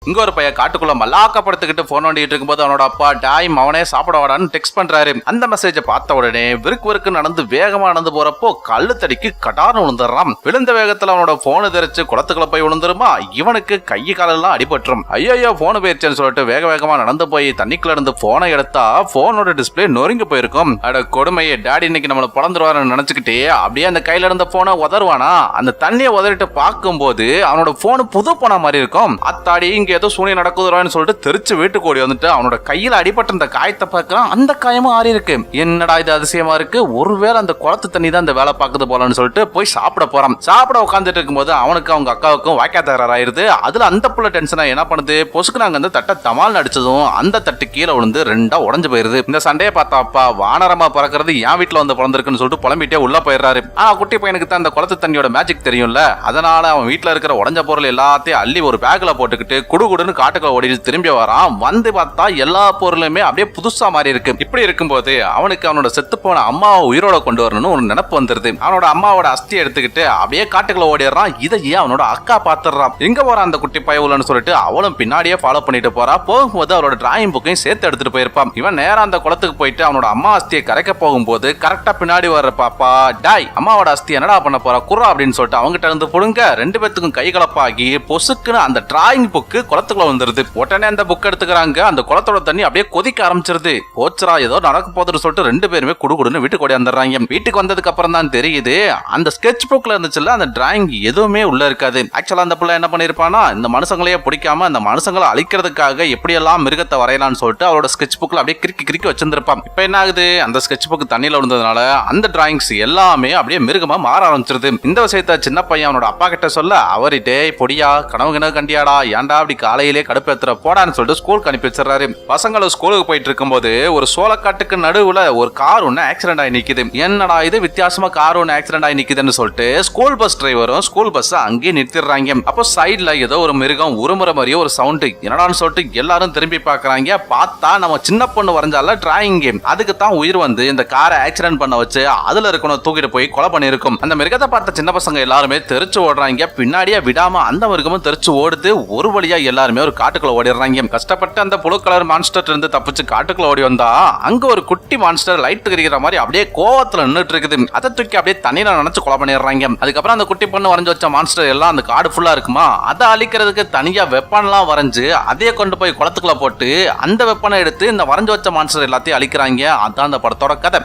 இங்க ஒரு பையன் காட்டுக்குள்ள மல்லாக்கப்படுத்திக்கிட்டு போன் வண்டிட்டு இருக்கும்போது அவனோட அப்பா டாய் அவனே சாப்பிட வாடான்னு டெக்ஸ்ட் பண்றாரு. அந்த மெசேஜை பார்த்த உடனே விருக்கு நடந்து வேகமா நடந்து போறப்போ கல்லு தடிக்கு கடார்னு விழுந்துடுறான். விழுந்த வேகத்துல அவனோட போனு தெரிச்சு குளத்துக்குள்ள போய் விழுந்துருமா, இவனுக்கு கை காலெல்லாம் அடிபட்டுரும். ஐயோ போனு போயிருச்சுன்னு சொல்லிட்டு வேகமா நடந்து போய் தண்ணிக்குள்ள இருந்து போனை எடுத்தா போனோட டிஸ்பிளே நொறுங்கி போயிருக்கும். அட கொடுமையே, டாடி இன்னைக்கு நம்மள பிறந்துருவாருன்னு நினைச்சுக்கிட்டே அப்படியே அந்த கையில இருந்த போனை உதருவானா. அந்த தண்ணியை உதறிட்டு பார்க்கும்போது அவனோட போனு புது போன மாதிரி இருக்கும். அத்தாடி இங்க ஏதோ சூனியம் நடக்குதுன்னு சொல்லிட்டு தெரிச்சு வீட்டுக்கு ஓடி வந்துட்டு அவனோட கையில அடிபட்ட அந்த காயத்தை பார்க்கறான். அந்த காயமும் ஆறி இருக்கு. என்னடா இது அதிசயமா இருக்கு, ஒருவேளை அந்த குளத்து தண்ணி தான் இந்த வேலை பார்க்குது போலன்னு சொல்லிட்டு போய் சாப்பிட போறான். சாப்பிட உட்காந்துட்டு இருக்கும்போது அவனுக்கு அவங்க அக்காவுக்கும் வாய்க்கா தகராறாயிருது. அதுல அந்த புள்ள டென்ஷனா என்ன பண்ணுது, பொசுக்குனாங்க அந்த தட்டை தமால் அடிச்சதும் அந்த தட்டு கீழே விழுந்து ரெண்டா உடஞ்சு போயிருது. இந்த சண்டையை பார்த்தா அப்பா வானரமா பறக்கிறது என் வீட்டுல வந்து பிறந்திருக்குன்னு சொல்லிட்டு புலம்பிட்டே உள்ள போயிடுறாரு. ஆனா குட்டி பையனுக்கு தான் அந்த குளத்து தண்ணியோட மேஜிக் தெரியும்ல, அதனால அவன் வீட்டுல இருக்கிற உடஞ்ச பொருள் எல்லாத்தையும் அள்ளி ஒரு பேக்ல போட்டுக்கிட்டு குடுகுடுன்னு காட்டுக்குள்ள ஓடிட்டு திரும்பி வரான். வந்து பார்த்தா எல்லா பொருளுமே அப்படியே புதுசா மாறி இருக்கு. இப்படி இருக்கும்போது அவனுக்கு அவனோட செத்து போன அம்மாவை உயிரோட கொண்டு வரணும்னு ஒரு நினைப்பு வந்துருது. அவனோட அம்மாவோட அஸ்தியை எடுத்துக்கிட்டு அப்படியே காட்டுக்குள்ள ஓடிடுறான். இதையே அவனோட அக்கா பாத்துறான். எங்க போறான் அந்த குட்டி பயவுலன்னு சொல்லிட்டு அவளும் பின்னாடியே ஃபாலோ பண்ணிட்டு போறா. போகும்போது அவளோட டிராயிங் புக்கையும் சேர்த்து எடுத்துட்டு போயிருப்பான். இவன் நேரா அந்த குளத்துக்கு போயிட்டு அவனோட அம்மா அஸ்தியை கரைக்க போகும்போது கரெக்டா பின்னாடி வர்ற பாப்பா டாய் அம்மாவோட அஸ்தி என்னடா பண்ண போறா குர்ரா அப்படின்னு சொல்லிட்டு அவங்ககிட்ட இருந்து புடுங்க ரெண்டு பேத்துக்கும் கை கலப்பாகி பொசுக்குன்னு அந்த டிராயிங் புக்கு குளத்துக்குள்ள வந்துருது. உடனே அந்த புக் எடுத்துக்கிறாங்க. அந்த குளத்தோட தண்ணி அப்படியே கொதிக்க ஆரம்பிச்சிருது. போச்சுரா ஏதோ நடக்க போகுதுன்னு சொல்லிட்டு ரெண்டு பேருமே குடுகுடுன்னு வீட்டுக்கு ஓடி வந்துடுறாங்க. வீட்டுக்கு வந்ததுக்கு அப்புறம் தான் தெரியுது அந்த ஸ்கெட்ச் புக்ல இருந்துச்சுல்ல அந்த டிராயிங் எதுவுமே உள்ள இருக்காது. ஆக்சுவலா அந்த பிள்ளை என்ன பண்ணிருப்பானா, இந்த மனுஷங்களையே பிடிக்காம அந்த மனுஷங்களை அழிக்கிறதுக்காக எப்படியெல்லாம் மிருகத்தை வரையலாம்னு சொல்லிட்டு அவரோட ஸ்கெட்ச் புக்ல அப்படியே கிறுக்கி வச்சிருந்திருப்பான். இப்ப என்ன ஆகுது, அந்த ஸ்கெட்ச் புக் தண்ணியில விழுந்ததுனால அந்த டிராயிங்ஸ் எல்லாமே அப்படியே மிருகமா மாற ஆரம்பிச்சிருது. இந்த விஷயத்த சின்ன பையன் அவனோட அப்பா கிட்ட சொல்ல அவரிட்டே பொடியா கனவு கண்டியாடா ஏன்டா அப்படி காலையிலே கடுப்பேத்துற போடான்னு சொல்லிட்டு ஸ்கூலுக்கு அனுப்பி வச்சிடறாரு. பசங்களும் ஸ்கூலுக்கு போயிட்டு இருக்கும்போது ஒரு சோளக்காட்டுக்கு நடுவுல ஒரு கார் ஒன்னு ஆக்சிடென்ட் ஆகி நிக்குது. என்னடா இது வித்தியாசமா கார் ஒன்னு ஆக்சிடென்ட் ஆகி நிக்குதுன்னு சொல்லிட்டு ஸ்கூல் பஸ் டிரைவரும் ஸ்கூல் பஸ் அங்கேயே நிறுத்திடுறாங்க. அப்போ சைட்ல ஏதோ ஒரு மிருகம் உருமுறை மாதிரியே ஒரு சவுண்ட் என்னடான்னு சொல்லிட்டு எல்லாரும் திரும்பி பாக்குறாங்க. பார்த்தா நம்ம சின்ன பொண்ணு வரைஞ்சால டிராயிங் கேம் அதுக்கு தான் உயிர் வந்து இந்த காரை ஆக்சிடென்ட் பண்ண வச்சு அதுல இருக்கணும் தூக்கிட்டு போய் கொலை பண்ணிருக்கும். அந்த மிருகத்தை பார்த்த சின்ன பசங்க எல்லாருமே தெரிச்சு ஓடுறாங்க. பின்னாடியே விடாம அந்த மிருகமும் தெரிச்சு ஓடுது. ஒரு வழியா எல்லாருமே ஒரு காட்டுக்குள்ள ஓடிடுறாங்க. கஷ்டப்பட்டு அந்த புழு கலர் மான்ஸ்டர் இருந்து தப்பிச்சு காட்டுக்குள்ள ஓடி வந்தா அங்க ஒரு குட்டி மான்ஸ்டர் லைட் எரிக்கிற மாதிரி அப்படியே கோவத்துல நின்னுட்டு இருக்குது. அதை தூக்கி அப்படியே தண்ணியில நினைச்சு கொலை பண்ணிடுறாங்க. அதுக்கப்புறம் அந்த குட்டி பொண்ணு வரைஞ்சு வச்ச மான்ஸ்டர் எல்லாம் அந்த காடு ஃபுல்லா இருக்குமா, அதை அழிக்கிறதுக்கு தனியா வெப்பன்லாம் வரைஞ்சு அதே கொண்டு போய் குளத்துக்குள்ள போட்டு அந்த வெப்பனை எடுத்து இந்த வரைஞ்சு வச்ச மான்ஸ்டர் எல்லாத்தையும் அழிக்கிறாங்க. அதான் அந்த படத்தோட கதை.